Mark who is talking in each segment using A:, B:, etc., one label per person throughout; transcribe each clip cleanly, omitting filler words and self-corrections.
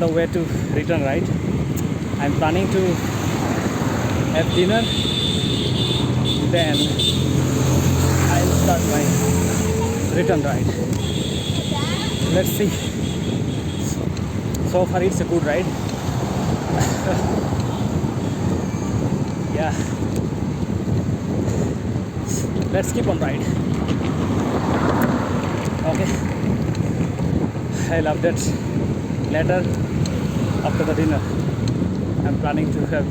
A: the way to return, right? I'm planning to have dinner, then I'll start my return ride. Let's see. So far it's a good ride. Yeah, let's keep on ride. Okay, I'll update later after the dinner. I'm planning to have,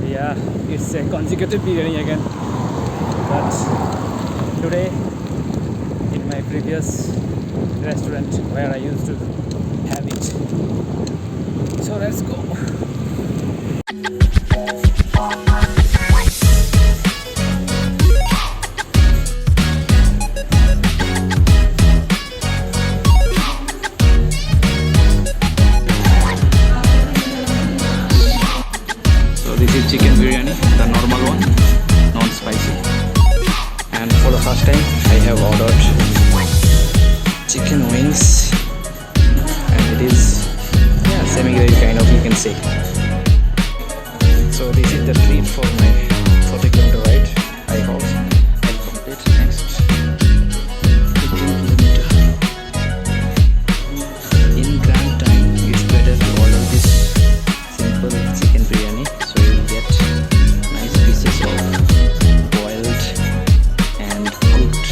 A: yeah, it's a consecutive biryani again, but today in my previous restaurant where I used to have it. So let's go. This is chicken biryani, the normal one, non-spicy. And for the first time, I have ordered chicken wings, and it is, yeah, semi-grilled kind of, you can say. So this is the treat for my 40-kilometer ride. I hope I'll complete next 15 kilometer. In grand time, it's better to order this simple chicken biryani. Nice pieces of boiled and cooked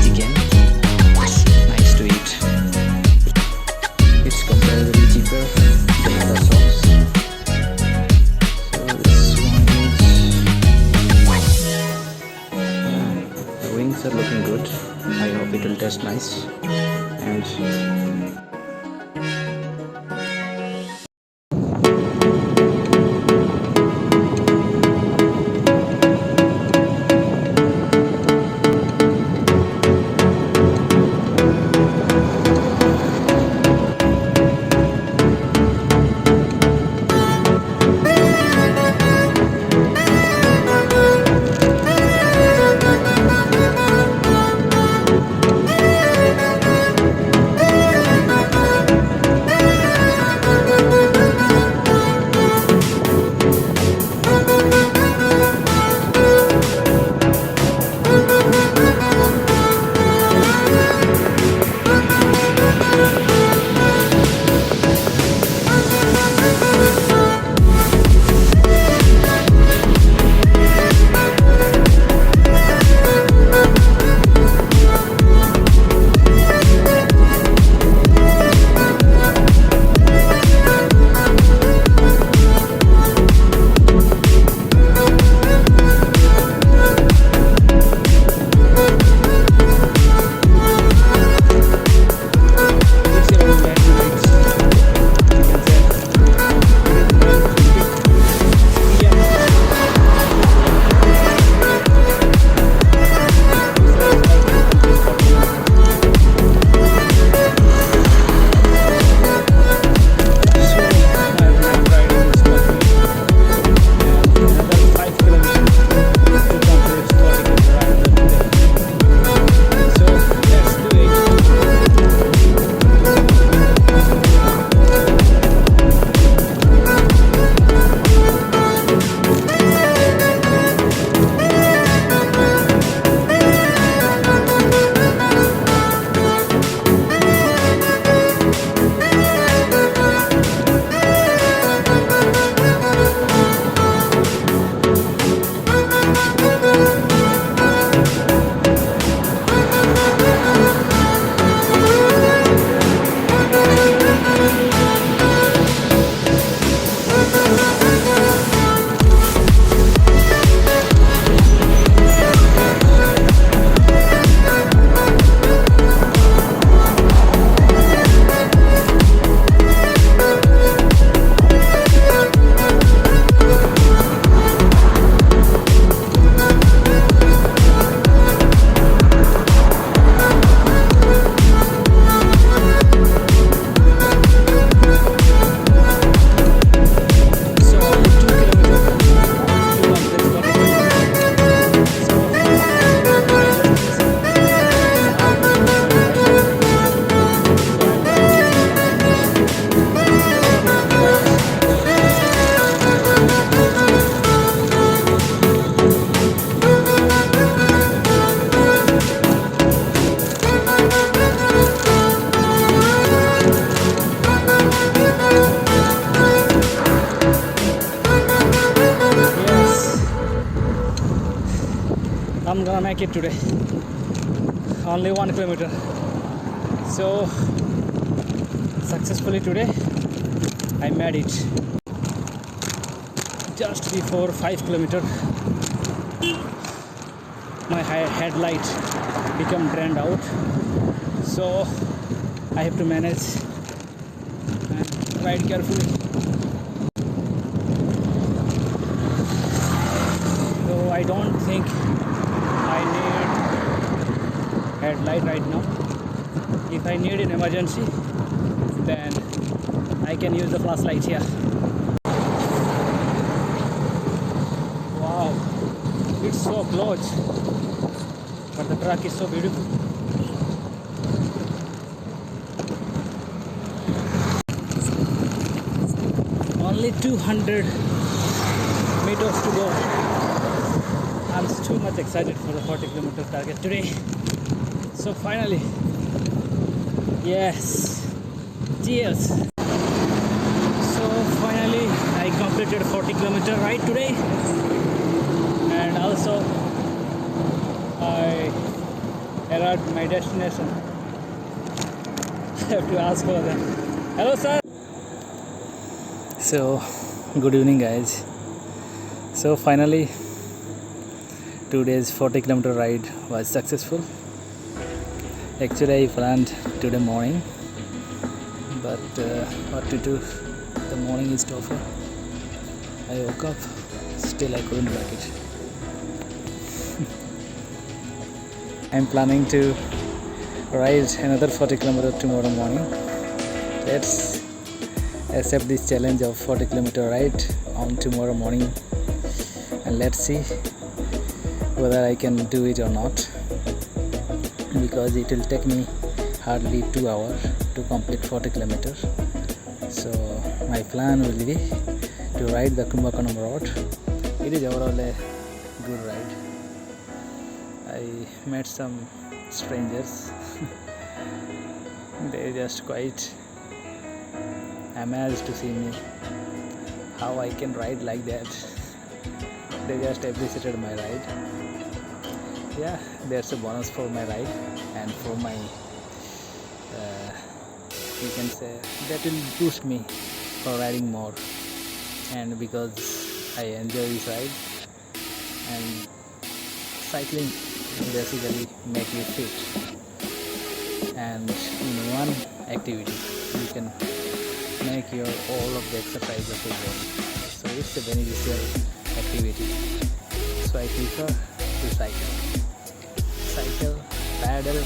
A: chicken. Nice to eat. It's comparatively cheaper than other shops. So this one is, the wings are looking good. I hope it will taste nice. And make it today. Only 1 kilometer. So successfully today I made it. Just before 5 kilometer, my headlight become drained out. So I have to manage and ride carefully. So I don't think I need headlight right now. If I need an emergency, then I can use the flashlight here. Wow, it's so close, but the track is so beautiful. Only 200 meters to go. I'm too much excited for the 40 kilometer target today. So finally, yes, cheers. So finally I completed 40 kilometer ride today, and also I arrived my destination. I have to ask for them. Hello sir. So good evening guys. So finally today's 40 kilometer ride was successful. Actually I planned today morning, but what to do, the morning is tougher. I woke up, still I couldn't make it. I'm planning to ride another 40 kilometer tomorrow morning. Let's accept this challenge of 40 kilometer ride on tomorrow morning, and let's see whether I can do it or not, because it will take me hardly 2 hours to complete 40 kilometers. So my plan will be to ride the Kumbakonam road. It is overall a good ride. I met some strangers. They just quite amazed to see me, how I can ride like that. They just appreciated my ride. Yeah, there's a bonus for my ride, and for my you can say that will boost me for riding more. And because I enjoy this ride, and cycling basically make you fit, and in one activity you can make your all of the exercise of your body. So it's a beneficial activity. So I prefer to cycle, paddle,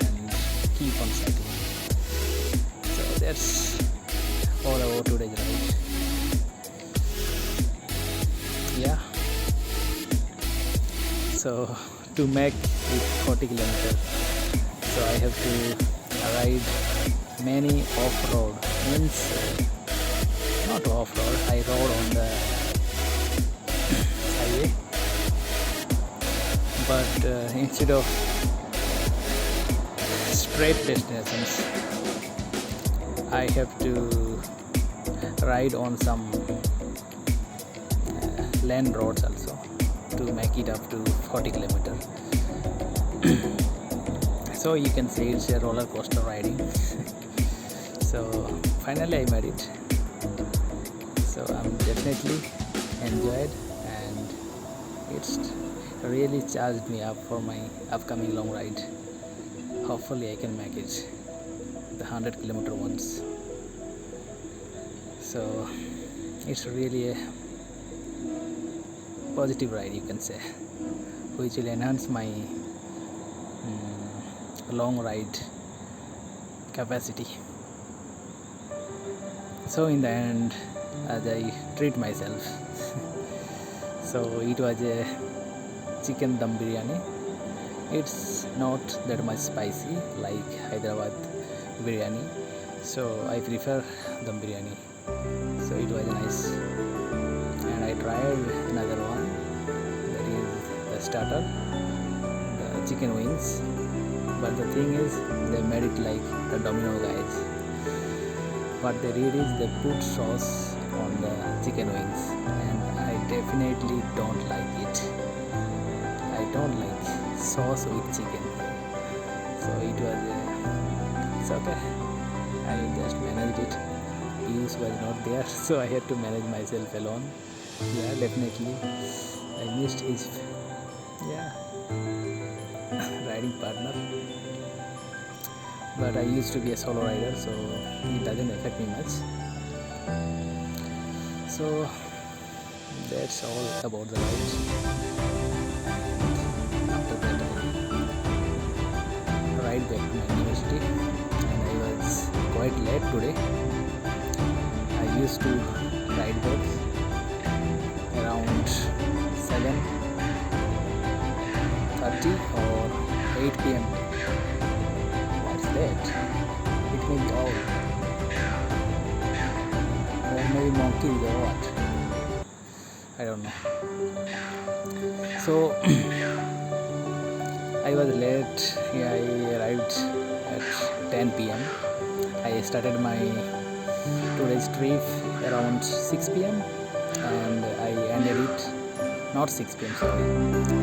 A: and keep on cycling. So that's all about today's ride. Yeah. So to make it 40 kilometers, so I have to ride many off-road, means not off-road, I rode on the highway, but instead of straight destinations, I have to ride on some land roads also to make it up to 40 kilometers. So you can say it's a roller coaster riding. So finally I made it. So I'm definitely enjoyed, and it's really charged me up for my upcoming long ride. Hopefully I can make it the 100 kilometer ones. So it's really a positive ride, you can say, which will enhance my long ride capacity. So in the end, as I treat myself, so it was a chicken dum biryani. It's not that much spicy like Hyderabad biryani, so I prefer dum biryani. So it was nice, and I tried another one, that is the starter, the chicken wings. But the thing is, they made it like the Domino guys. What they did is they put sauce on the chicken wings, and I definitely don't like it. I
B: don't like sauce with chicken, so it's okay. I just managed it. Peace was not there, so I had to manage myself alone. Yeah, definitely. I missed his riding partner, but I used to be a solo rider, so it doesn't affect me much. So that's all about the ride. After that, I ride back to my university, and I was quite late today. I used to ride back around 7:30 or 8 p.m. What's that? It means owl. Or maybe monkeys or what? I don't know. So I was late. Yeah, I arrived at 10 p.m. I started my today's trip around 6 p.m. and I ended it not 6 p.m. sorry,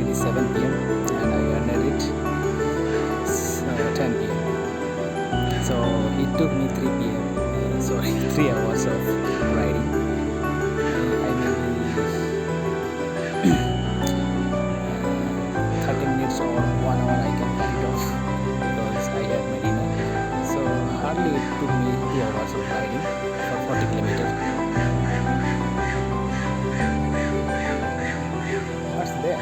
B: it is 7 p.m. and I ended it 10 p.m. So it took me 3 p.m. 3 hours of riding. I maybe 30 minutes or 1 hour I can cut it off because I had my dinner. So hardly it took me 2 hours of riding for 40 kilometers. What's that?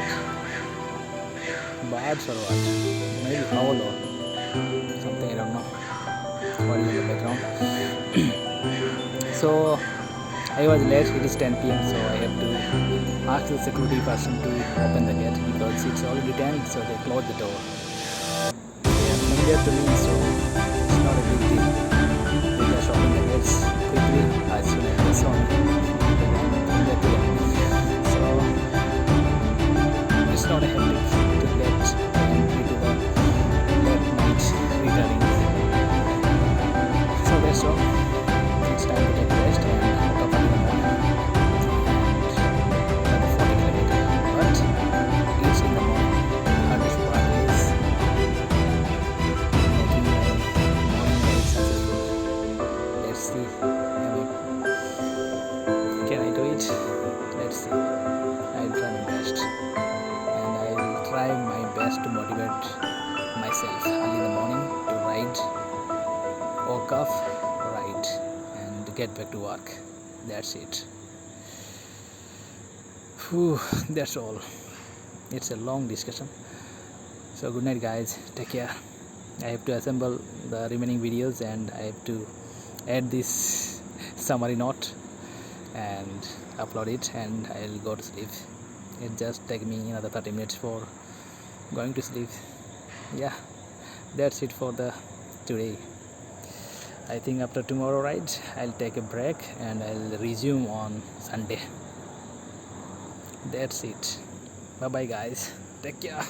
B: Birds or what? Maybe owl or something, I don't know what is in the background. So I was late, it is 10 p.m. so I have to ask the security person to open the gate because it's already 10, so they close the door. They are familiar to me, so it's not a big deal. They just open the gates quickly as soon as they saw me. So it's not a hectic to get entry to the late night returning. So that's all. It's time to take rest and wake up in the morning and another 40 kilometers. But it's in the morning. Hardest part is making my morning ride successful. Let's see. Can I do it? Let's see. I'll try my best. And I'll try my best to motivate myself early in the morning to ride, wake up, ride, and get back to work. That's it. Whew, that's all. It's a long discussion. So good night guys, take care. I have to assemble the remaining videos and I have to add this summary note and upload it, and I'll go to sleep. It just take me another 30 minutes for going to sleep. Yeah, that's it for the today. I think after tomorrow ride I'll take a break and I'll resume on Sunday. That's it. Bye bye guys, take care.